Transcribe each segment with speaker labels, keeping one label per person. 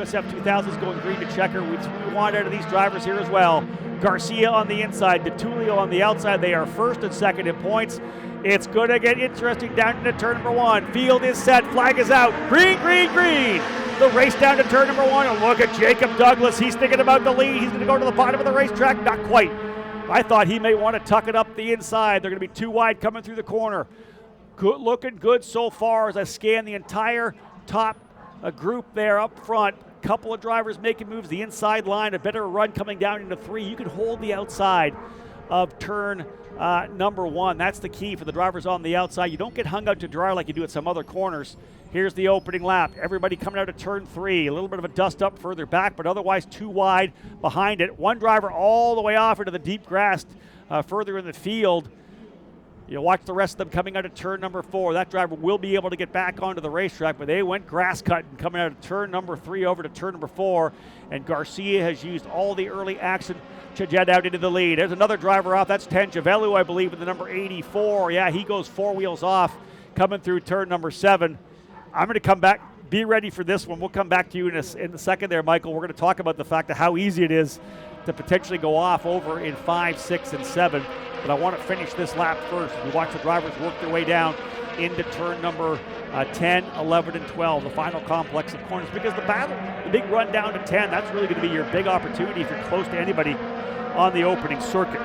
Speaker 1: USF 2000 is going green to checker. We want out of these drivers here as well. Garcia on the inside, DeTulio on the outside. They are first and second in points. It's going to get interesting down into turn number 1. Field is set, flag is out. Green, green, green. The race down to turn number 1. And look at Jacob Douglas. He's thinking about the lead. He's going to go to the bottom of the racetrack. Not quite. I thought he may want to tuck it up the inside. They're going to be too wide coming through the corner. Good, looking good so far as I scan the entire top group there up front. Couple of drivers making moves. The inside line, a better run coming down into 3. You can hold the outside of turn number 1. That's the key for the drivers on the outside. You don't get hung out to dry like you do at some other corners. Here's the opening lap. Everybody coming out of turn 3. A little bit of a dust up further back, but otherwise too wide behind it. One driver all the way off into the deep grass further in the field. You'll watch the rest of them coming out of turn number 4. That driver will be able to get back onto the racetrack, but they went grass cutting coming out of turn number 3 over to turn number 4, and Garcia has used all the early action to jet out into the lead. There's another driver off. That's Tangivello, I believe, in the number 84. Yeah, he goes 4 wheels off coming through turn number 7. I'm going to come back. Be ready for this one. We'll come back to you in a second there, Michael. We're going to talk about the fact of how easy it is to potentially go off over in 5, 6, and 7. But I want to finish this lap first. We watch the drivers work their way down into turn number 10, 11, and 12, the final complex of corners. Because the battle, the big run down to 10, that's really going to be your big opportunity if you're close to anybody on the opening circuit.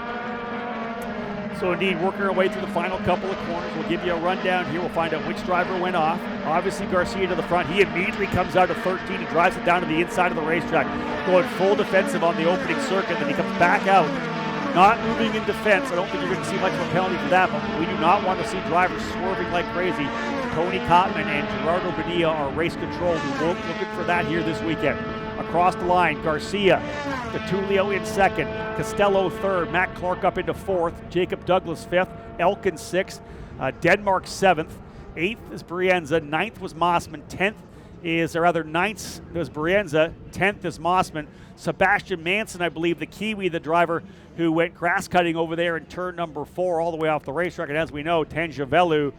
Speaker 1: So indeed, working our way through the final couple of corners. We'll give you a rundown here. We'll find out which driver went off. Obviously, Garcia to the front. He immediately comes out of 13 and drives it down to the inside of the racetrack, going full defensive on the opening circuit. Then he comes back out, not moving in defense. I don't think you're going to see much of a penalty for that, but we do not want to see drivers swerving like crazy. Tony Cotman and Gerardo Bonilla are race control. We're looking for that here this weekend. Across the line, Garcia, DeTulio in second, Costello third, Matt Clark up into fourth, Jacob Douglas fifth, Elkin sixth, Denmark seventh, eighth is Brienza, ninth was Mossman, ninth was Brienza, 10th is Mossman. Sebastian Manson, I believe, the Kiwi, the driver who went grass cutting over there in turn number 4 all the way off the racetrack. And as we know, Tangivello,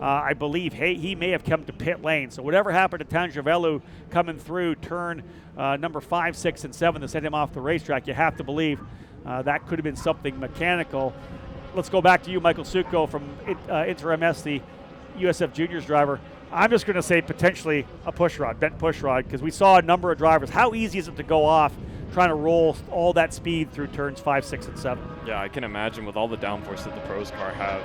Speaker 1: I believe he may have come to pit lane. So whatever happened to Tangivello coming through turn number 5, 6, and 7 to send him off the racetrack, you have to believe that could have been something mechanical. Let's go back to you, Michael Succo from Inter MS, the USF Juniors driver. I'm just going to say potentially a push rod, bent push rod, because we saw a number of drivers. How easy is it to go off trying to roll all that speed through turns 5, 6, and 7?
Speaker 2: Yeah, I can imagine with all the downforce that the pros car have,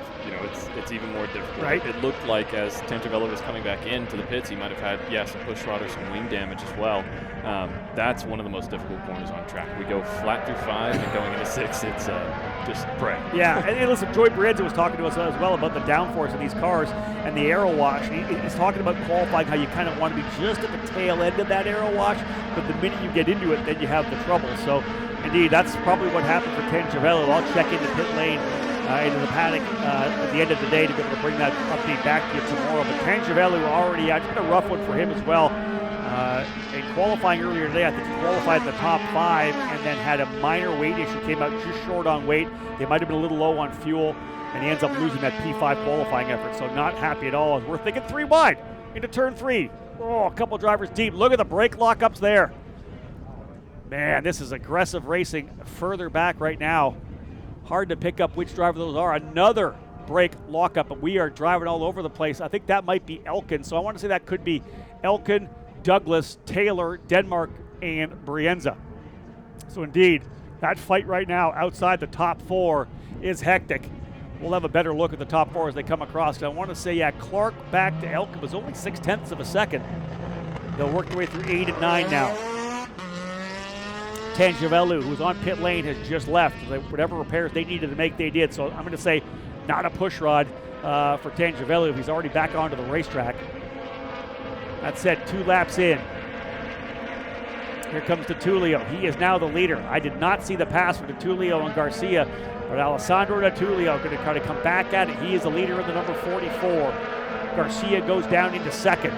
Speaker 2: it's even more difficult.
Speaker 1: Right.
Speaker 2: It looked like as Tangivello was coming back into the pits, he might have had, some push rod or some wing damage as well. That's one of the most difficult corners on track. We go flat through 5 and going into 6, it's just pray.
Speaker 1: Yeah, and listen, Joy Brienza was talking to us as well about the downforce of these cars and the aero wash. He's talking about qualifying, how you kind of want to be just at the tail end of that aero wash, but the minute you get into it, then you have the trouble. So, indeed, that's probably what happened for Tangivello. I'll check into pit lane, into the paddock at the end of the day to be able to bring that update back to you tomorrow. But Tangivello already, it's been a rough one for him as well. In qualifying earlier today, I think he qualified in the top 5 and then had a minor weight issue, came out just short on weight. They might have been a little low on fuel, and he ends up losing that P5 qualifying effort. So not happy at all. We're thinking 3 wide into turn 3. Oh, a couple drivers deep. Look at the brake lockups there. Man, this is aggressive racing further back right now. Hard to pick up which driver those are. Another brake lockup, and we are driving all over the place. I think that might be Elkin. So I want to say that could be Elkin, Douglas, Taylor, Denmark, and Brienza. So indeed, that fight right now outside the top 4 is hectic. We'll have a better look at the top 4 as they come across. I want to say, Clark back to Elkin was only 0.6 of a second. They'll work their way through 8 and 9 now. Tangivello, who was on pit lane, has just left. Whatever repairs they needed to make, they did. So I'm going to say not a push rod for Tangivello if he's already back onto the racetrack. That said, 2 laps in. Here comes DeTulio. He is now the leader. I did not see the pass for DeTulio and Garcia, but Alessandro DeTulio going to try to come back at it. He is the leader in the number 44. Garcia goes down into second.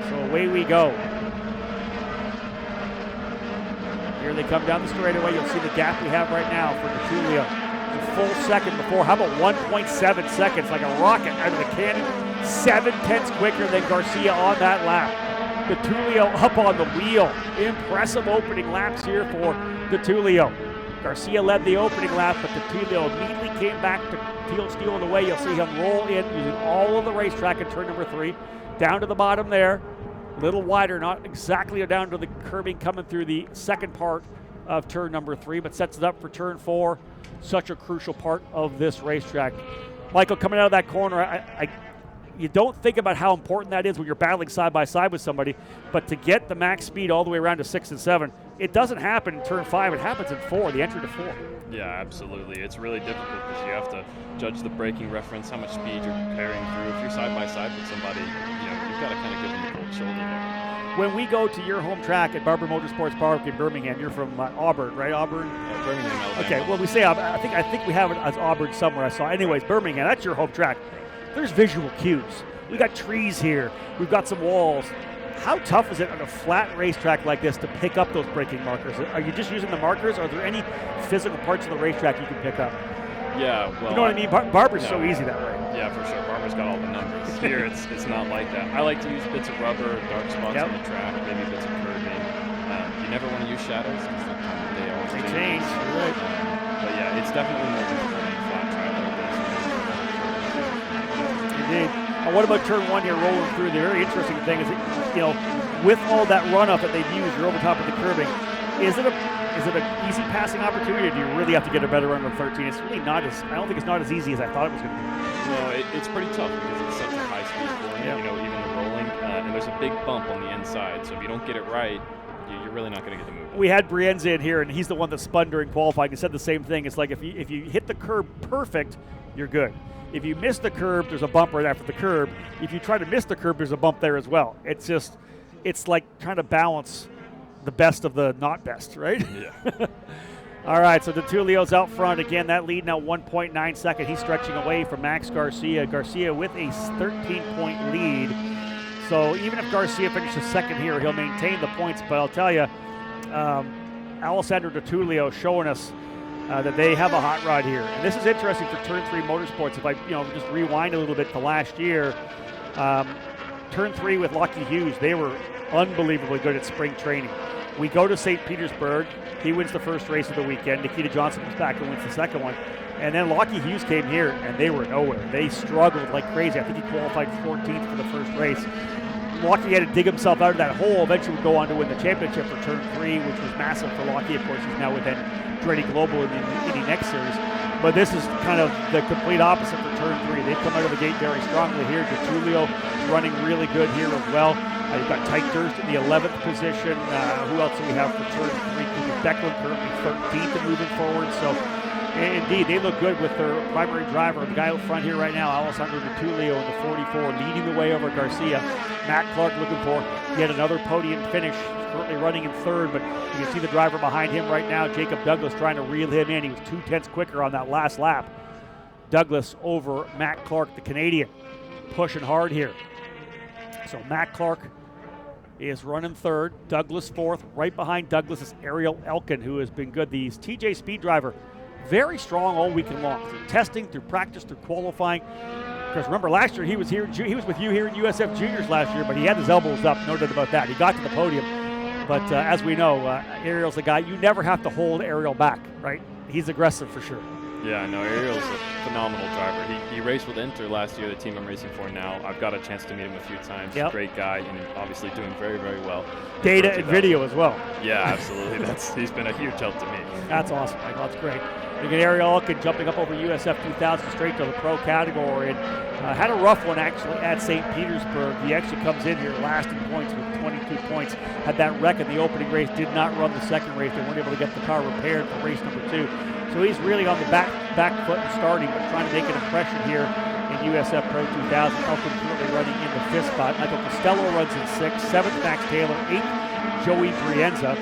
Speaker 1: So away we go. Here they come down the straightaway. You'll see the gap we have right now for DeTulio. A full second before. How about 1.7 seconds, like a rocket out of the cannon? 0.7 quicker than Garcia on that lap. DeTulio up on the wheel. Impressive opening laps here for DeTulio. Garcia led the opening lap, but DeTulio immediately came back to steal the way. You'll see him roll in using all of the racetrack in turn number 3. Down to the bottom there. A little wider, not exactly down to the curbing coming through the second part of turn number 3, but sets it up for turn 4. Such a crucial part of this racetrack. Michael, coming out of that corner, you don't think about how important that is when you're battling side by side with somebody, but to get the max speed all the way around to 6 and 7, it doesn't happen in turn 5. It happens in 4, the entry to 4.
Speaker 2: Yeah, absolutely. It's really difficult because you have to judge the braking reference, how much speed you're carrying through. If you're side by side with somebody, you've got to kind of give them the cold shoulder there.
Speaker 1: When we go to your home track at Barber Motorsports Park in Birmingham, you're from Auburn, right? Auburn?
Speaker 2: Birmingham, Alabama.
Speaker 1: Okay, well, we say I think we have it as Auburn somewhere I saw. Anyways, Birmingham, that's your home track. There's visual cues. We got trees here. We've got some walls. How tough is it on a flat racetrack like this to pick up those braking markers? Are you just using the markers? Are there any physical parts of the racetrack you can pick up?
Speaker 2: Yeah, well,
Speaker 1: you know what I mean? Barber's so easy that way.
Speaker 2: Yeah, for sure. Barber's got all the numbers. Here, it's not like that. I like to use bits of rubber, dark spots on the track, maybe bits of curbing. You never want to use shadows because they always
Speaker 1: change. Right.
Speaker 2: But yeah, it's definitely more difficult on a flat track like this.
Speaker 1: Indeed. What about turn 1 here, rolling through? The very interesting thing is that, with all that runoff that they've used, you're over top of the curbing. Is it an easy passing opportunity, or do you really have to get a better run on 13? It's really not as, I don't think it's not as easy as I thought it was going to be.
Speaker 2: No, it's pretty tough because it's such a high speed corner, even the rolling, and there's a big bump on the inside, so if you don't get it right, you're really not going to get the move.
Speaker 1: We had Brienza in here, and he's the one that spun during qualifying. He said the same thing. It's like if you hit the curb perfect, you're good. If you miss the curb, there's a bump right after the curb. If you try to miss the curb, there's a bump there as well. It's like trying to balance the best of the not best, right?
Speaker 2: Yeah.
Speaker 1: All right, so DeTulio's out front. Again, that lead now 1.9 seconds. He's stretching away from Max Garcia. Garcia with a 13-point lead. So even if Garcia finishes second here, he'll maintain the points. But I'll tell you, Alessandro DeTulio showing us that they have a hot rod here. And this is interesting for Turn 3 Motorsports. If I just rewind a little bit to last year, Turn 3 with Lockie Hughes, they were unbelievably good at spring training. We go to St. Petersburg. He wins the first race of the weekend. Nikita Johnson comes back and wins the second one. And then Lockie Hughes came here, and they were nowhere. They struggled like crazy. I think he qualified 14th for the first race. Lockie had to dig himself out of that hole. Eventually would go on to win the championship for Turn 3, which was massive for Lockie. Of course, he's now with Andretti Global in the next series. But this is kind of the complete opposite for Turn 3. They've come out of the gate very strongly here. DeTulio running really good here as well. You've got Tyke Durst in the 11th position. Who else do we have for Turn 3? Cooper Becklin currently 13th and moving forward. So, indeed, they look good with their primary driver. The guy out front here right now, Alessandro DeTulio in the 44, leading the way over Garcia. Matt Clark looking for yet another podium finish. He's currently running in third, but you can see the driver behind him right now, Jacob Douglas, trying to reel him in. He was 2/10 quicker on that last lap. Douglas over Matt Clark, the Canadian, pushing hard here. So Matt Clark is running third, Douglas fourth. Right behind Douglas is Ariel Elkin, who has been good. The TJ Speed driver, very strong all weekend long, through testing, through practice, through qualifying. Because remember, last year he was with you here in USF Juniors last year, but he had his elbows up, no doubt about that. He got to the podium, but as we know, Ariel's the guy. You never have to hold Ariel back, right? He's aggressive for sure.
Speaker 2: Yeah, no, Ariel's a phenomenal driver. He raced with Inter last year, the team I'm racing for now. I've got a chance to meet him a few times.
Speaker 1: Yep.
Speaker 2: Great guy, and obviously doing very, very well.
Speaker 1: Data and video as well.
Speaker 2: Yeah, absolutely. He's been a huge help to me.
Speaker 1: That's awesome, Michael. That's great. You get Ariel Elkin jumping up over USF 2000 straight to the pro category. And had a rough one actually at St. Petersburg. He actually comes in here last in points with 22 points. Had that wreck in the opening race, did not run the second race. They weren't able to get the car repaired for race number 2. So he's really on the back foot and starting, but trying to make an impression here in USF Pro 2000. Elkin currently running in the 5th spot. Michael Costello runs in 6th, 7th Max Taylor, 8th Joey Brienza.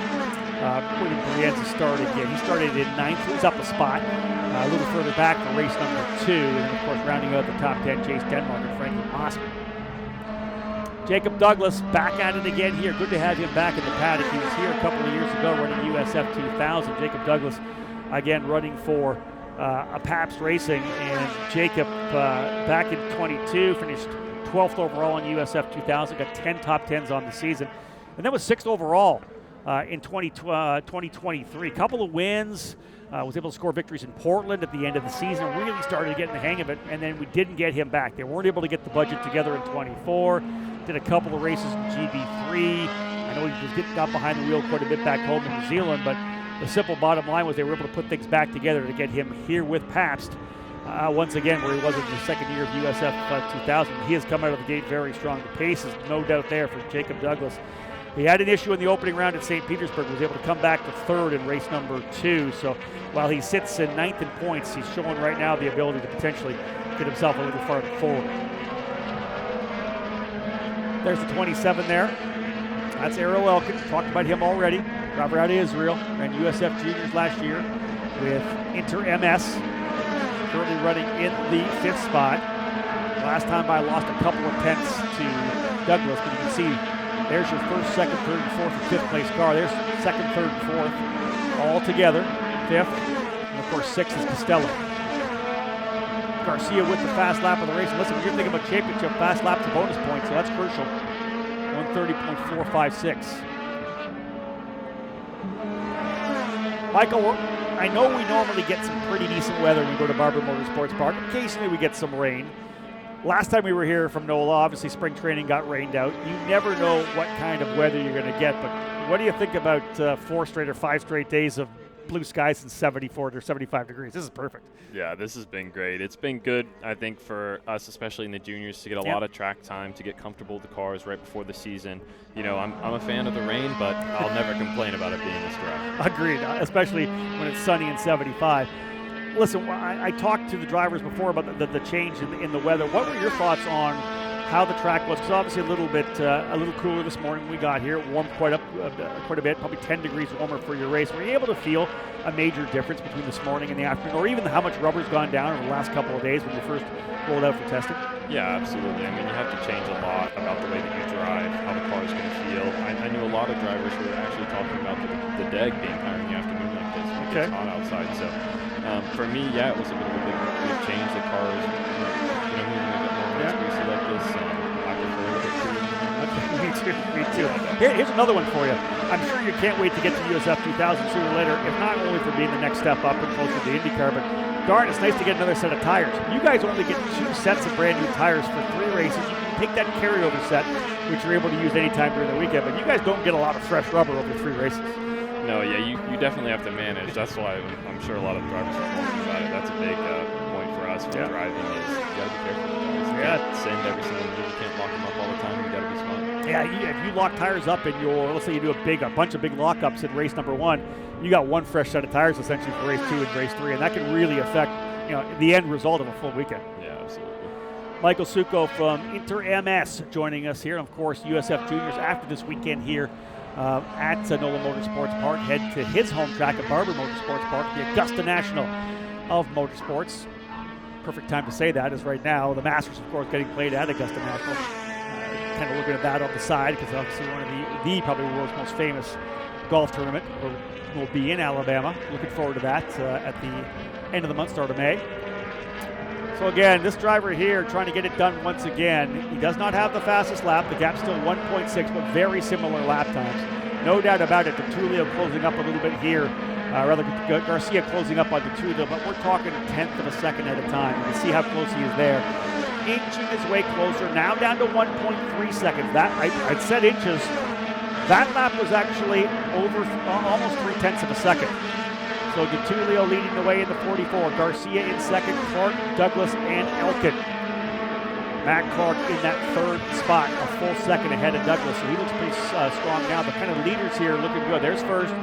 Speaker 1: Where did Brienza start again? He started in 9th. He's up a spot. A little further back for race number 2. And then, of course, rounding out the top 10, Chase Denmark and Frankie Mossman. Jacob Douglas back at it again here. Good to have him back in the paddock. He was here a couple of years ago running USF 2000. Jacob Douglas, again, running for a Pabst Racing. And Jacob, back in 22, finished 12th overall in USF 2000, got 10 top 10s on the season, and then was 6th overall in 2023. Couple of wins, was able to score victories in Portland at the end of the season, really started getting the hang of it, and then we didn't get him back. They weren't able to get the budget together in 24, did a couple of races in GB3. I know he got behind the wheel quite a bit back home in New Zealand, but the simple bottom line was they were able to put things back together to get him here with Pabst. Once again, where he was in the second year of USF 2000. He has come out of the gate very strong. The pace is no doubt there for Jacob Douglas. He had an issue in the opening round at St. Petersburg, was able to come back to third in race number 2. So while he sits in 9th in points, he's showing right now the ability to potentially get himself a little farther forward. There's the 27 there. That's Errol Elkin. Talked about him already. Driver out of Israel. Ran USF Juniors last year with Inter MS. Currently running in the 5th spot. Last time I lost a couple of tenths to Douglas, but you can see there's your 1st, 2nd, 3rd, and 4th, and 5th place car. There's 2nd, 3rd, and 4th all together. 5th, and of course 6th is Costello. Garcia with the fast lap of the race. And listen, when you're thinking about championship, fast lap's a bonus point, so that's crucial. 130.456. Michael, I know we normally get some pretty decent weather when we go to Barber Motorsports Park. Occasionally we get some rain. Last time we were here from NOLA, obviously spring training got rained out. You never know what kind of weather you're going to get, but what do you think about 4 straight or 5 straight days of blue skies and 74 or 75 degrees? This is perfect.
Speaker 2: Yeah, this has been great. It's been good, I think, for us, especially in the juniors, to get a lot of track time, to get comfortable with the cars right before the season. You know, I'm a fan of the rain, but I'll never complain about it being this dry.
Speaker 1: Agreed, especially when it's sunny and 75. Listen, I talked to the drivers before about the change in the weather. What were your thoughts on how the track was? Because obviously a little cooler this morning when we got here. It warmed quite a bit, probably 10 degrees warmer for your race. Were you able to feel a major difference between this morning and the afternoon, or even how much rubber's gone down over the last couple of days when you first rolled out for testing?
Speaker 2: Yeah, absolutely. I mean, you have to change a lot about the way that you drive, how the car is going to feel. I knew a lot of drivers who were actually talking about the DEG being higher in the afternoon like this when it gets hot outside. So for me, yeah, it was a bit of a big change. The car is, moving a bit more when it's greasy like this. I prefer a bit cooler.
Speaker 1: Me too. Here's another one for you. I'm sure you can't wait to get to USF 2000 sooner or later, if not only for being the next step up and closer to the IndyCar, but darn, it's nice to get another set of tires. You guys only get 2 sets of brand new tires for 3 races. You can take that carryover set, which you're able to use anytime during the weekend, but you guys don't get a lot of fresh rubber over 3 races.
Speaker 2: No, yeah, you definitely have to manage. That's why I'm sure a lot of drivers are talking about it. That's a big point for us when driving is you got to be careful with guys. You can't send every single move. You can't lock them up all the time. You got to be smart.
Speaker 1: Yeah, if you lock tires up in let's say you do a bunch of big lockups in race number 1, you got 1 fresh set of tires essentially for race 2 and race 3, and that can really affect the end result of a full weekend.
Speaker 2: Yeah, absolutely.
Speaker 1: Michael Succo from Inter MS joining us here, and of course USF Juniors after this weekend here at NOLA Motorsports Park. Head to his home track at Barber Motorsports Park, the Augusta National of Motorsports. Perfect time to say that is right now. The Masters, of course, getting played at Augusta National. Kind of looking at that on the side because obviously one of the probably the world's most famous golf tournament will be in Alabama. Looking forward to that at the end of the month, start of May. So again, this driver here trying to get it done once again. He does not have the fastest lap. The gap's still 1.6, but very similar lap times. No doubt about it. Tutulio closing up a little bit here. Garcia closing up on Tutulio, but we're talking 1/10 of a second at a time. You can see how close he is there. Inching his way closer, now down to 1.3 seconds. That I'd said inches. That lap was actually over almost 3/10 of a second. So Tutulio leading the way in the 44. Garcia in second, Clark, Douglas, and Elkin. Matt Clark in that 3rd spot, a full second ahead of Douglas. So he looks pretty strong now. The kind of leaders here looking good. There's first,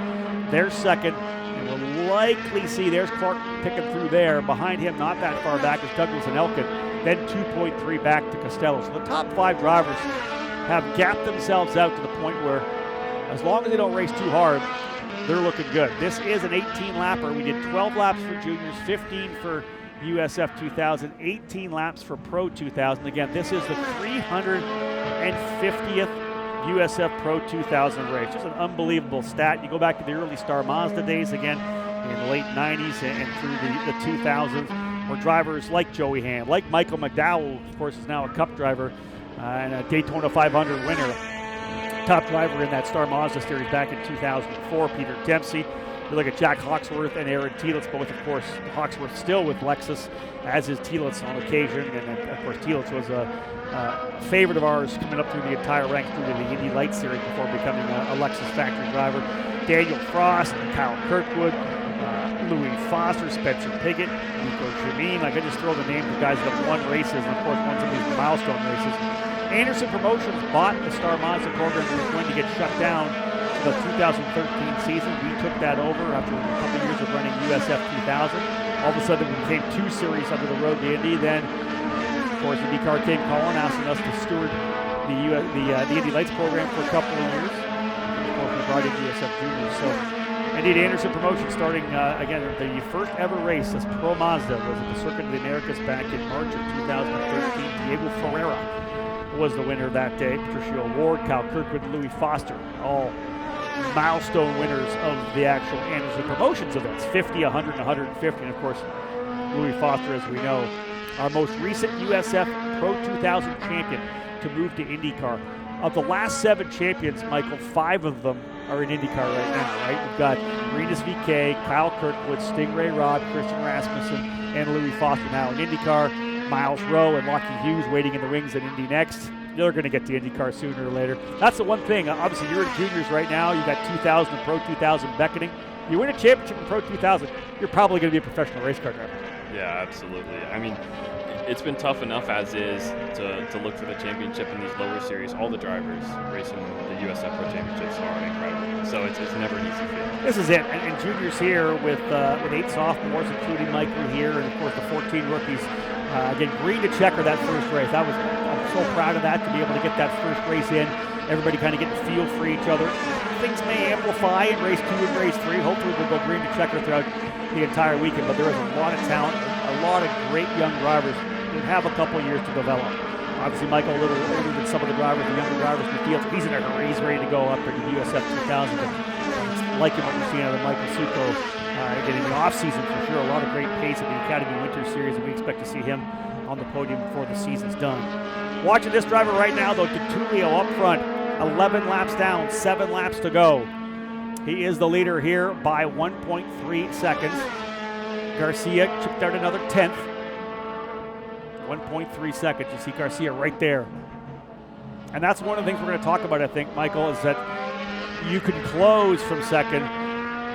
Speaker 1: there's second. And we'll likely see there's Clark picking through there. Behind him, not that far back, is Douglas and Elkin. Then 2.3 back to Costello. So the top 5 drivers have gapped themselves out to the point where as long as they don't race too hard, they're looking good. This is an 18-lapper. We did 12 laps for juniors, 15 for USF 2000, 18 laps for Pro 2000. Again, this is the 350th USF Pro 2000 race. Just an unbelievable stat. You go back to the early Star Mazda days again in the late 90s and through the 2000s. where drivers like Joey Ham, like Michael McDowell, of course, is now a Cup driver and a Daytona 500 winner. Top driver in that Star Mazda series back in 2004, Peter Dempsey. You look at Jack Hawksworth and Aaron Telitz, both, of course, Hawksworth still with Lexus, as is Telitz on occasion. And, of course, Telitz was a favorite of ours coming up through the entire ranks through the Indy Lights series before becoming a Lexus factory driver. Daniel Frost, Kyle Kirkwood, Louis Foster, Spencer Piggott, Nico Jameen. I could just throw the names of guys that have won races and, of course, won some of these milestone races. Anderson Promotions bought the Star Mazda program that was going to get shut down for the 2013 season. We took that over after a couple years of running USF 2000. All of a sudden, we became 2 series under the road to Indy. Then, of course, the IndyCar came calling, asking us to steward the Indy Lights program for a couple of years. And, of course, we brought in USF Juniors. So, Indeed, Anderson Promotions starting, again, the first ever race as Pro Mazda was at the Circuit of the Americas back in March of 2013. Diego Ferreira was the winner that day. Patricio Ward, Kyle Kirkwood, Louis Foster, all milestone winners of the actual Anderson Promotions events, 50, 100, and 150. And, of course, Louis Foster, as we know, our most recent USF Pro 2000 champion to move to IndyCar. Of the last 7 champions, Michael, 5 of them are in IndyCar right now, right? We've got Rinus VeeKay, Kyle Kirkwood, Stingray Rod, Christian Rasmussen, and Louis Foster now in IndyCar. Miles Rowe and Lockie Hughes waiting in the wings at Indy next. They're going to get to IndyCar sooner or later. That's the one thing. Obviously, you're in juniors right now. You got 2000 and Pro 2000 beckoning. You win a championship in Pro 2000, you're probably going to be a professional race car driver. Yeah,
Speaker 2: absolutely. I mean, it's been tough enough as is to look for the championship in these lower series. All the drivers racing the USF Pro Championships are incredible. So it's never an easy field.
Speaker 1: This is it. And juniors here with 8 sophomores, including Michael here, and of course the 14 rookies. Again, green to checker that first race. I'm so proud of that, to be able to get that first race in. Everybody kind of getting a feel for each other. Things may amplify in race 2 and race 3. Hopefully we'll go green to checker throughout the entire weekend. But there is a lot of talent, a lot of great young drivers that have a couple years to develop. Obviously, Michael a little older than some of the drivers, the younger drivers in the field. So he's in a hurry. He's ready to go up into USF 2000. And liking what we're seeing out of Michael Succo. Again, in the off-season, for sure, a lot of great pace in the Academy Winter Series, and we expect to see him on the podium before the season's done. Watching this driver right now, though, DeTulio up front, 11 laps down, 7 laps to go. He is the leader here by 1.3 seconds. Garcia chipped out another 10th. 1.3 seconds. You see Garcia right there. And that's one of the things we're going to talk about, I think, Michael, is that you can close from second.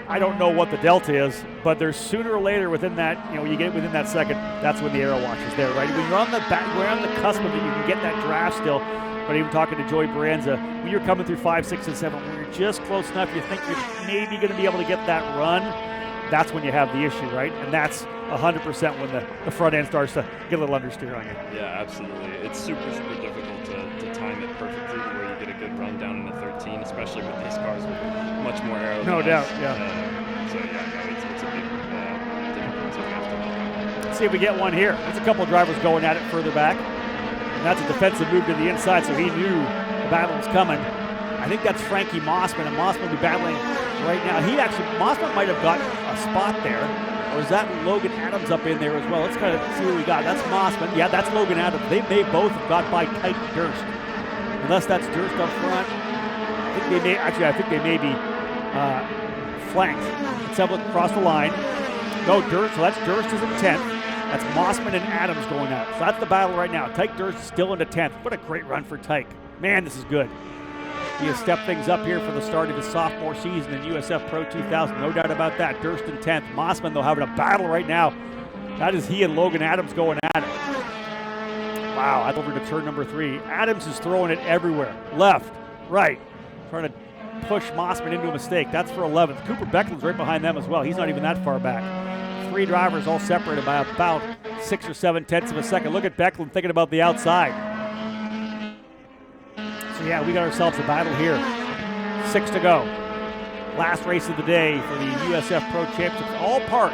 Speaker 1: I don't know what the delta is, but there's sooner or later within that, you get within that second, that's when the arrow watch is there, right? When you're on the cusp of it, you can get that draft still. But even talking to Joey Baranza, when you're coming through 5, 6, and 7, when you're just close enough, you think you're maybe going to be able to get that run, that's when you have the issue, right? And that's 100% when the front end starts to get a little understeer on you.
Speaker 2: Yeah, absolutely. It's super, super difficult to time it perfectly to where you get a good run down in the 13, especially with these cars with much more aero.
Speaker 1: No doubt, yeah.
Speaker 2: So, it's a big difference we have to look at.
Speaker 1: Let's see if we get one here. There's a couple of drivers going at it further back. And that's a defensive move to the inside, so he knew the battle was coming. I think that's Frankie Mossman, and Mossman will be battling right now. Mossman might have got a spot there, or is that Logan Adams up in there as well? Let's kind of see what we got. That's Mossman. Yeah, that's Logan Adams. They may both have got by Tyke Durst. Unless that's Durst up front. I think they may be flanked. Let's have a look across the line. No, Durst. So that's Durst is in 10th. That's Mossman and Adams going out. So that's the battle right now. Tyke Durst is still into 10th. What a great run for Tyke. Man, this is good. He has stepped things up here for the start of his sophomore season in USF Pro 2000. No doubt about that. Durst in 10th. Mossman, though, having a battle right now. That is he and Logan Adams going at it. Wow, over to turn number 3. Adams is throwing it everywhere. Left, right. Trying to push Mossman into a mistake. That's for 11th. Cooper Beckland's right behind them as well. He's not even that far back. 3 drivers all separated by about 6 or 7 tenths of a second. Look at Beckland thinking about the outside. So yeah, we got ourselves a battle here. 6 to go. Last race of the day for the USF Pro Championships. All part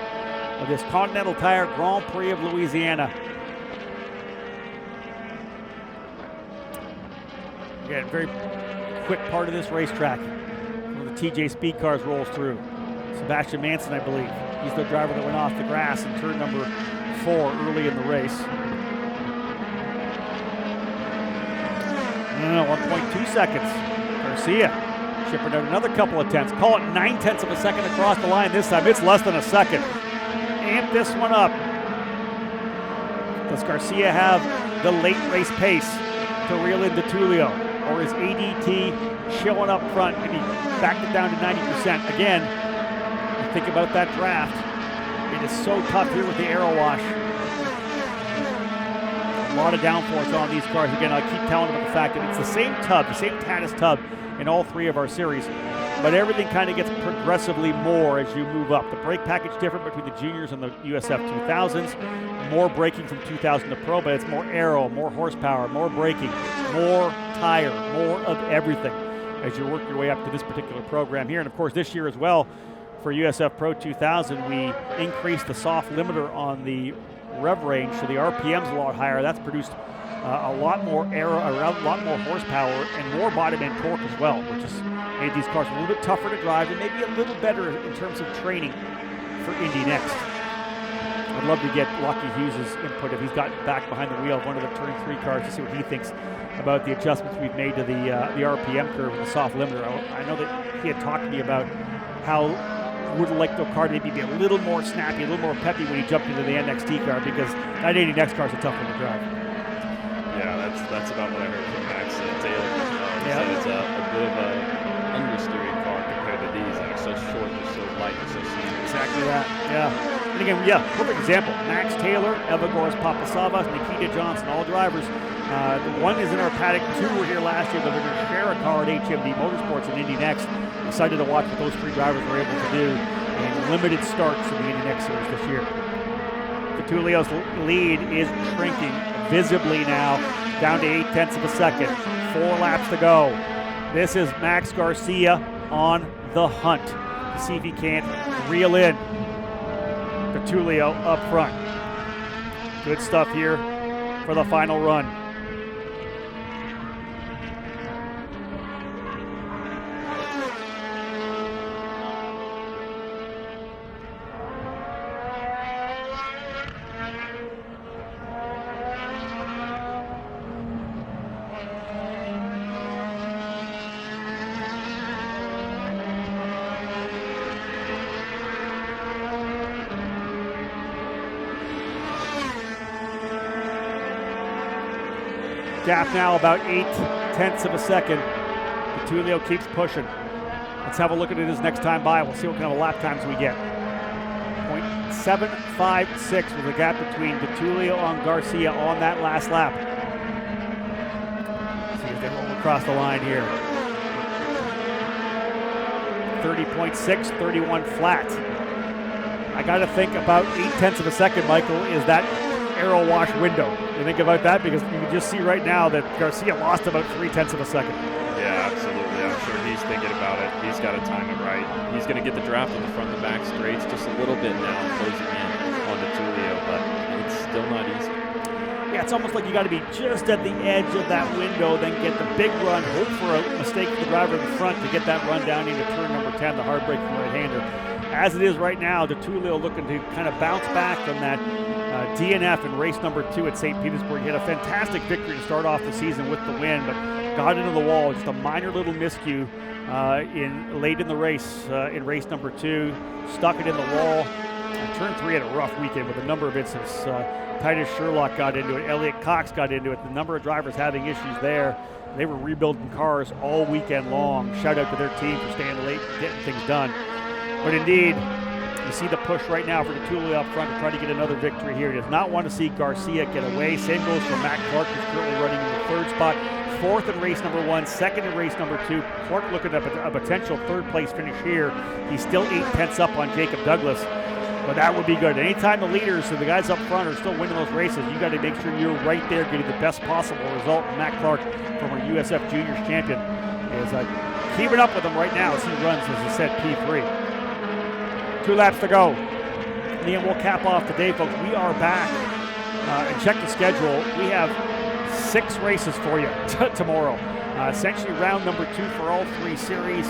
Speaker 1: of this Continental Tire Grand Prix of Louisiana. Again, very quick part of this racetrack. One of the TJ Speed cars rolls through. Sebastian Manson, I believe. He's the driver that went off the grass in turn number 4 early in the race. No, 1.2 seconds. Garcia chipping out another couple of tenths. Call it 9/10 of a second across the line this time. It's less than a second. Amp this one up. Does Garcia have the late race pace to reel in Tulio? Or is ADT showing up front, maybe backed it down to 90%? Again, think about that draft. It is so tough here with the aero wash. A lot of downforce on these cars. Again, I keep telling about the fact that it's the same tub, the same Tatis tub in all 3 of our series, but everything kind of gets progressively more as you move up. The brake package different between the juniors and the USF 2000s. More braking from 2000 to Pro, but it's more aero, more horsepower, more braking, more tire, more of everything as you work your way up to this particular program here. And of course this year as well, for USF Pro 2000, we increased the soft limiter on the rev range, so the RPM's a lot higher. That's produced a lot more aero, a lot more horsepower, and more bottom end torque as well, which has made these cars a little bit tougher to drive and maybe a little better in terms of training for Indy Next. I'd love to get Lockie Hughes' input if he's gotten back behind the wheel of one of the Turn 3 cars to see what he thinks about the adjustments we've made to the RPM curve and the soft limiter. I know that he had talked to me about how would like the car to maybe be a little more snappy, a little more peppy when he jumped into the NXT car, because that 80 Next car is a tough one to drive.
Speaker 2: Yeah, that's about what I heard from Max Taylor. He said it's a bit of an understeering car compared to these that are so short, they're so light, and so sleek.
Speaker 1: Exactly that, yeah. And again, yeah, perfect example. Max Taylor, Evagores Papasavas, Nikita Johnson, all drivers. The one is in our paddock, 2 were here last year. They're going to share a car at HMD Motorsports and Indy Next. Excited to watch what those 3 drivers were able to do in limited starts in the Indy Next series this year. Tulio's lead is shrinking visibly now, down to 8/10 of a second. 4 laps to go. This is Max Garcia on the hunt to see if he can't reel in Tulio up front. Good stuff here for the final run. Gap now about 8/10 of a second. Tulio keeps pushing. Let's have a look at it his next time by. We'll see what kind of lap times we get. 0.756 was the gap between Tulio and Garcia on that last lap. See if they roll across the line here. 30.6, 31 flat. I got to think about 8/10 of a second, Michael, is that aero wash window. You think about that, because you can just see right now that Garcia lost about 0.3 of a second.
Speaker 2: Yeah, absolutely. I'm sure he's thinking about it. He's got to time it right. He's going to get the draft on the front and back straights just a little bit now, closing in on the Tulio, but it's still not easy.
Speaker 1: Yeah, it's almost like you got to be just at the edge of that window, then get the big run, hope for a mistake for the driver in the front to get that run down into turn number 10, the hard braking right-hander. As it is right now, Tulio looking to kind of bounce back from that DNF in race number 2 at St. Petersburg. He had a fantastic victory to start off the season with the win, but got into the wall. Just a minor little miscue late in the race in race number 2. Stuck it in the wall. Turn 3 had a rough weekend with a number of incidents. Titus Sherlock got into it. Elliot Cox got into it. The number of drivers having issues there. They were rebuilding cars all weekend long. Shout out to their team for staying late and getting things done. But indeed, you see the push right now for Tulio up front to try to get another victory here. He does not want to see Garcia get away. Same goes for Matt Clark, who's currently running in the 3rd spot. 4th in race number 1, 2nd in race number 2. Clark looking at a potential 3rd place finish here. He's still 8/10 up on Jacob Douglas, but that would be good. Anytime the leaders, so the guys up front, are still winning those races, you got to make sure you're right there getting the best possible result. And Matt Clark, former USF Juniors champion, is keeping up with them right now as he runs, as I said, P3. 2 laps to go. And then we'll cap off the day, folks. We are back. And check the schedule. We have 6 races for you tomorrow. Essentially round number 2 for all 3 series.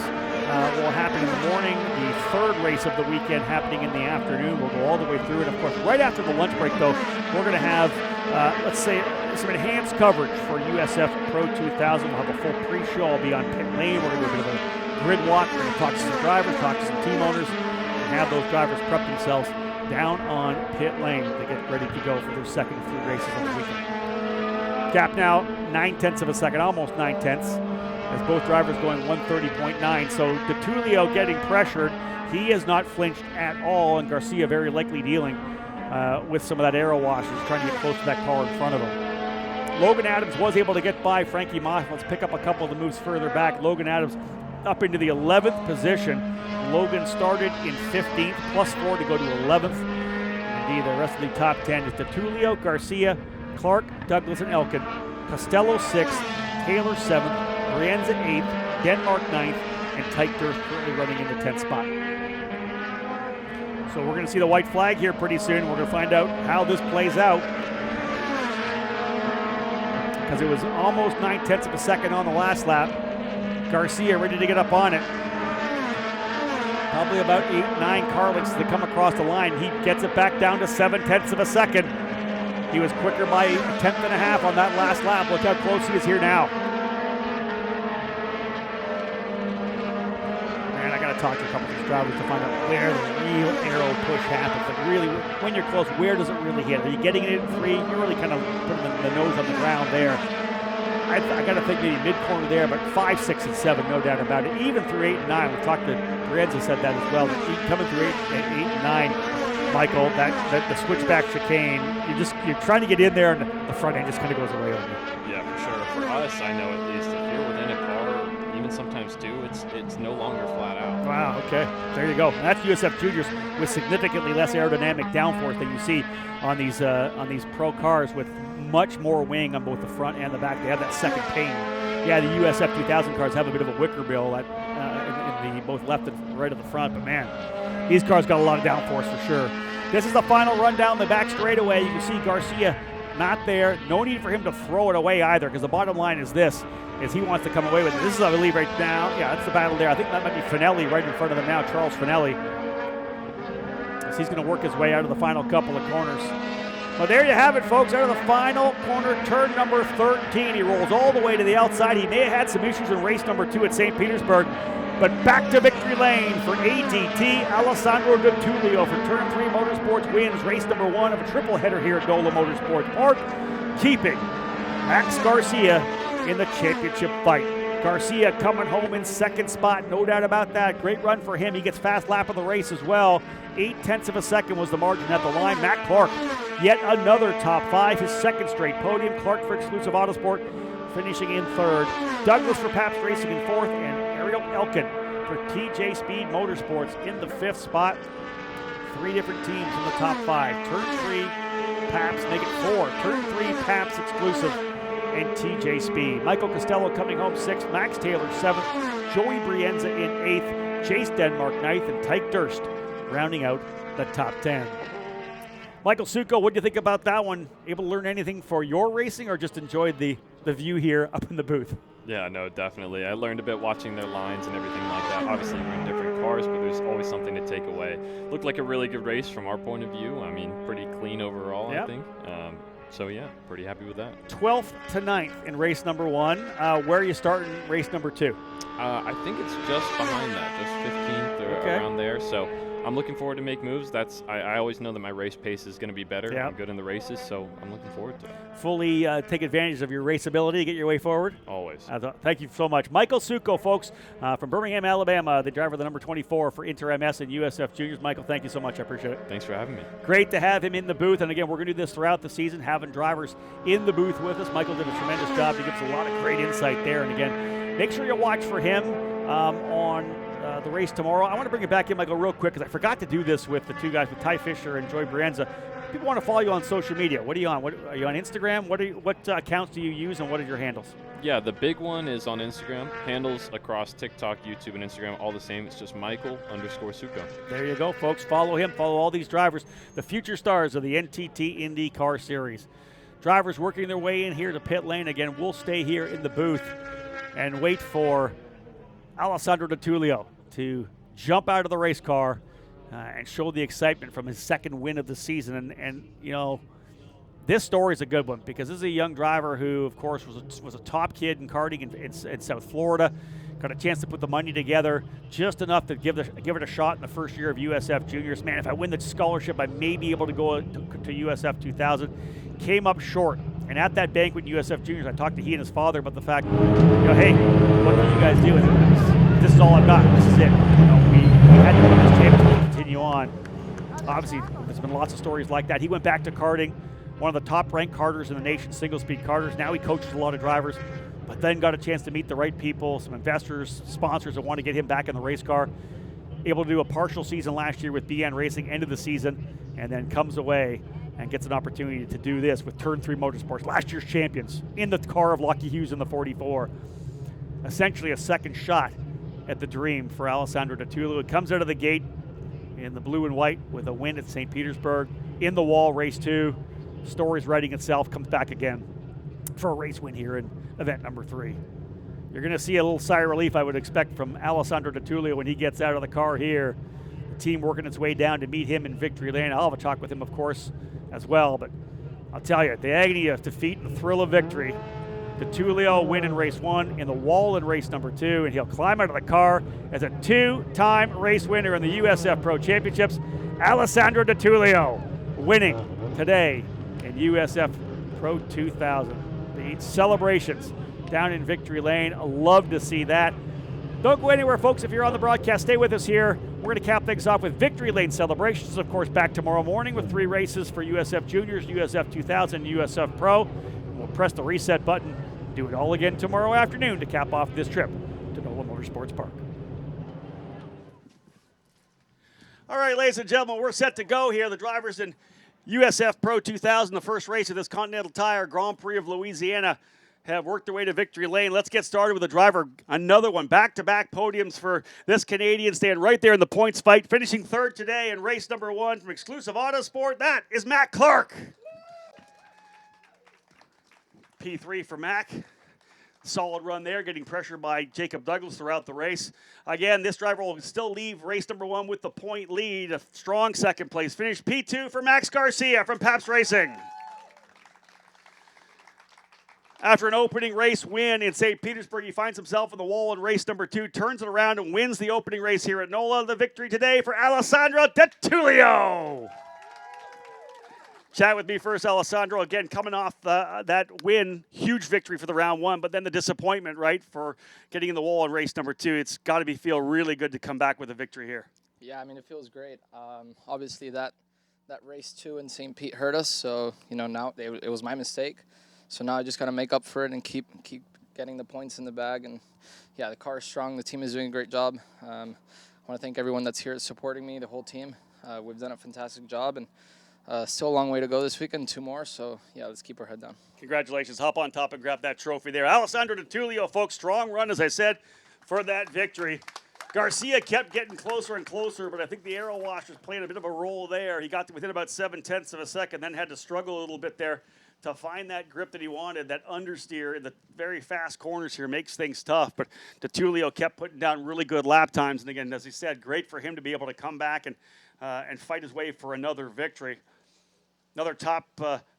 Speaker 1: will happen in the morning. The third race of the weekend happening in the afternoon. We'll go all the way through it. Of course, right after the lunch break, though, we're going to have, let's say, some enhanced coverage for USF Pro 2000. We'll have a full pre-show. I'll be on pit lane. We're going to do a bit of a grid walk. We're going to talk to some drivers, talk to some team owners, and have those drivers prep themselves down on pit lane to get ready to go for their second 3 races on the weekend. Gap now 9/10 of a second, almost 9/10, as both drivers going 130.9. So DeTulio getting pressured. He has not flinched at all, and Garcia very likely dealing with some of that aero wash. He's trying to get close to that car in front of him. Logan Adams was able to get by Frankie Moss. Let's pick up a couple of the moves further back. Logan Adams up into the 11th position. Logan started in 15th, +4 to go to 11th. Indeed, the rest of the top 10 is DeTulio, Garcia, Clark, Douglas, and Elkin. Costello 6th, Taylor 7th, Brienza 8th, Denmark 9th, and Tyke Durst currently running in the 10th spot. So we're going to see the white flag here pretty soon. We're going to find out how this plays out, because it was almost 9/10 of a second on the last lap. Garcia ready to get up on it. Probably about 8-9 car lengths to come across the line. He gets it back down to 7/10 of a second. He was quicker by 1/10.5 on that last lap. Look how close he is here now. And I got to talk to a couple of these drivers to find out where the real aero push happens. Like really, when you're close, where does it really hit? Are you getting it at 3? You're really kind of putting the nose on the ground there. I got to think maybe mid-corner there, but 5, 6, and 7, no doubt about it. Even through 8 and 9, we talked to Brienza, said that as well. Coming through 8 and 9, Michael, that the switchback chicane, you're trying to get in there, and the front end just kind of goes away on you.
Speaker 2: Yeah, for sure. For us, I know at least, if you're within a car, even sometimes 2, it's no longer flat out.
Speaker 1: Wow, okay. There you go. And that's USF Juniors with significantly less aerodynamic downforce than you see on these pro cars, with much more wing on both the front and the back. They have that second pane. Yeah, the USF 2000 cars have a bit of a wicker bill in the both left and right of the front, but man, these cars got a lot of downforce for sure. This is the final run down the back straightaway. You can see Garcia not there. No need for him to throw it away either, because the bottom line is this, is he wants to come away with it. This is, I believe, right now. Yeah, that's the battle there. I think that might be Finelli right in front of them now, Charles Finelli. As he's going to work his way out of the final couple of corners. Well, there you have it, folks. Out of the final corner, turn number 13. He rolls all the way to the outside. He may have had some issues in race number 2 at St. Petersburg, but back to victory lane for ATT. Alessandro DeTulio for Turn 3 Motorsports wins race number 1 of a triple header here at NOLA Motorsports Park, keeping Max Garcia in the championship fight. Garcia coming home in 2nd spot, no doubt about that. Great run for him. He gets fast lap of the race as well. 8/10 of a second was the margin at the line. Matt Clark, yet another top 5, his 2nd straight podium. Clark for Exclusive Autosport finishing in 3rd. Douglas for Pabst Racing in 4th, and Ariel Elkin for TJ Speed Motorsports in the 5th spot. 3 different teams in the top 5. Turn 3, Pabst, make it 4. Turn 3, Pabst Exclusive, and TJ Speed. Michael Costello coming home 6th, Max Taylor 7th, Joey Brienza in 8th, Chase Denmark 9th, and Tyke Durst rounding out the top 10. Michael Succo, what do you think about that one? Able to learn anything for your racing, or just enjoyed the view here up in the booth?
Speaker 2: Yeah, no, definitely. I learned a bit watching their lines and everything like that. Obviously, we're in different cars, but there's always something to take away. Looked like a really good race from our point of view. I mean, pretty clean overall,
Speaker 1: yep.
Speaker 2: I think. So, yeah, pretty happy with that.
Speaker 1: 12th to 9th in race number 1. Where are you starting race number 2?
Speaker 2: I think it's just behind that, just 15th or around there. So I'm looking forward to make moves. I always know that my race pace is going to be better.
Speaker 1: Yep.
Speaker 2: I'm good in the races, so I'm looking forward to it.
Speaker 1: Fully take advantage of your race ability, get your way forward.
Speaker 2: Always.
Speaker 1: Thank you so much. Michael Succo, folks, from Birmingham, Alabama, the driver of the number 24 for Inter MS and USF Juniors. Michael, thank you so much. I appreciate it.
Speaker 2: Thanks for having me.
Speaker 1: Great to have him in the booth. And again, we're going to do this throughout the season, having drivers in the booth with us. Michael did a tremendous job. He gives a lot of great insight there. And again, make sure you watch for him on the race tomorrow. I want to bring it back in, Michael, real quick, because I forgot to do this with the 2 guys, with Ty Fisher and Joy Brienza. People want to follow you on social media. What are you on? Are you on Instagram? What accounts do you use, and what are your handles?
Speaker 2: Yeah, the big one is on Instagram. Handles across TikTok, YouTube, and Instagram all the same. It's just Michael_Succo.
Speaker 1: There you go, folks. Follow him. Follow all these drivers, the future stars of the NTT IndyCar Series. Drivers working their way in here to pit lane. Again, we'll stay here in the booth and wait for Alessandro DeTulio to jump out of the race car and show the excitement from his second win of the season. And you know, this story is a good one because this is a young driver who, of course, was a top kid in karting in South Florida. Got a chance to put the money together just enough to give it a shot in the first year of USF Juniors. Man, if I win the scholarship, I may be able to go to USF 2000. Came up short. And at that banquet in USF Juniors, I talked to he and his father about the fact, you know, hey, what can you guys do? This is all I've got. This is it. You know, we had to win this championship to continue on. Obviously, there's been lots of stories like that. He went back to karting, one of the top-ranked karters in the nation, single-speed karters. Now he coaches a lot of drivers, but then got a chance to meet the right people, some investors, sponsors that want to get him back in the race car. Able to do a partial season last year with BN Racing, end of the season, and then comes away and gets an opportunity to do this with Turn 3 Motorsports, last year's champions, in the car of Lucky Hughes in the 44. Essentially a second shot at the dream for Alessandro D'Atulio. It comes out of the gate in the blue and white with a win at St. Petersburg. In the wall, race 2. Story's writing itself, comes back again for a race win here in event number 3. You're going to see a little sigh of relief, I would expect, from Alessandro D'Atulio when he gets out of the car here. The team working its way down to meet him in victory lane. I'll have a talk with him, of course, as well. But I'll tell you, the agony of defeat and the thrill of victory. D'Atulio win in race 1, in the wall in race number 2, and he'll climb out of the car as a 2-time race winner in the USF Pro Championships. Alessandro D'Atulio winning today in USF Pro 2000. The celebrations down in victory lane. I love to see that. Don't go anywhere, folks. If you're on the broadcast, stay with us here. We're going to cap things off with victory lane celebrations. Of course, back tomorrow morning with 3 races for USF Juniors, USF 2000, and USF Pro. We'll press the reset button, do it all again tomorrow afternoon to cap off this trip to NOLA Motorsports Park. All right, ladies and gentlemen, we're set to go here. The drivers in USF Pro 2000, the first race of this Continental Tire Grand Prix of Louisiana, have worked their way to victory lane. Let's get started with the driver. Another one, back-to-back podiums for this Canadian, staying right there in the points fight, finishing third today in race number 1 from Exclusive Autosport. That is Mac Clark. P3 for Mac. Solid run there, getting pressure by Jacob Douglas throughout the race. Again, this driver will still leave race number 1 with the point lead. A strong second place finish. P2 for Max Garcia from Pabst Racing. After an opening race win in St. Petersburg, he finds himself in the wall in race number 2, turns it around and wins the opening race here at NOLA. The victory today for Alessandro D'Atulio. Chat with me first, Alessandro. Again, coming off that win, huge victory for the round 1, but then the disappointment, right, for getting in the wall in race number 2. It's got to feel really good to come back with a victory here.
Speaker 3: Yeah, I mean, it feels great. Obviously, that race 2 in St. Pete hurt us, so, you know, now it was my mistake. So now I just got to make up for it and keep getting the points in the bag. And, yeah, the car is strong. The team is doing a great job. I want to thank everyone that's here supporting me, the whole team. We've done a fantastic job, and still a long way to go this weekend, 2 more. So, yeah, let's keep our head down.
Speaker 1: Congratulations. Hop on top and grab that trophy there. Alessandro D'Atulio, folks, strong run, as I said, for that victory. Garcia kept getting closer and closer, but I think the aero wash was playing a bit of a role there. He got to within about 0.7 of a second, then had to struggle a little bit there to find that grip that he wanted. That understeer in the very fast corners here makes things tough, but D'Atulio kept putting down really good lap times. And again, as he said, great for him to be able to come back and fight his way for another victory. Another top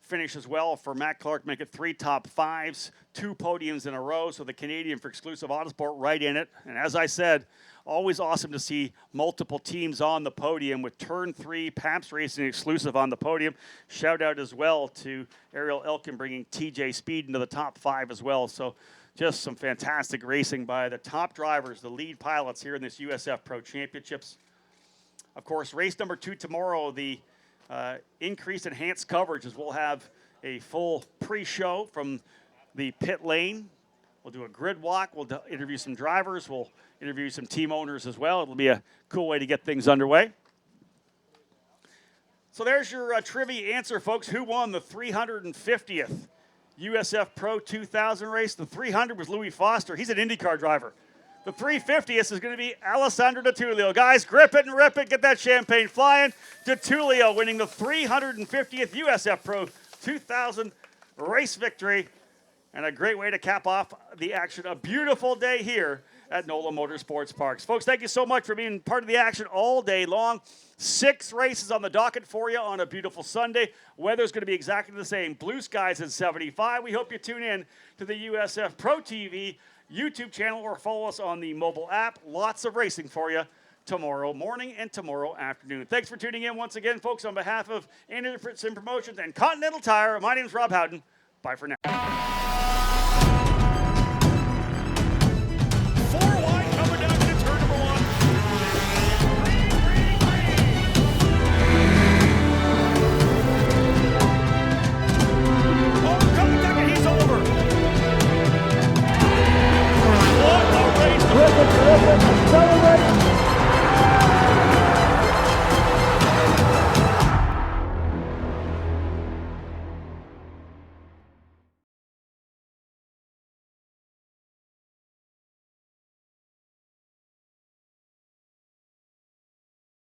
Speaker 1: finish as well for Matt Clark, making 3 top 5s, 2 podiums in a row. So the Canadian for Exclusive Autosport right in it. And as I said, always awesome to see multiple teams on the podium with Turn 3, Pabst Racing Exclusive on the podium. Shout out as well to Ariel Elkin bringing TJ Speed into the top 5 as well. So just some fantastic racing by the top drivers, the lead pilots here in this USF Pro Championships. Of course, race number 2 tomorrow, the increased enhanced coverage, as we'll have a full pre-show from the pit lane. We'll do a grid walk. We'll interview some drivers. We'll interview some team owners as well. It'll be a cool way to get things underway. So there's your trivia answer, folks. Who won the 350th USF Pro 2000 race? The 300 was Louis Foster. He's an IndyCar driver. The 350th is going to be Alessandro D'Atulio. Guys, grip it and rip it. Get that champagne flying. D'Atulio winning the 350th USF Pro 2000 race victory. And a great way to cap off the action. A beautiful day here at NOLA Motorsports Parks. Folks, thank you so much for being part of the action all day long. 6 races on the docket for you on a beautiful Sunday. Weather's going to be exactly the same. Blue skies at 75. We hope you tune in to the USF Pro TV YouTube channel or follow us on the mobile app. Lots of racing for you tomorrow morning and tomorrow afternoon. Thanks for tuning in once again, folks. On behalf of Anderson Promotions and Continental Tire, my name is Rob Howden. Bye for now.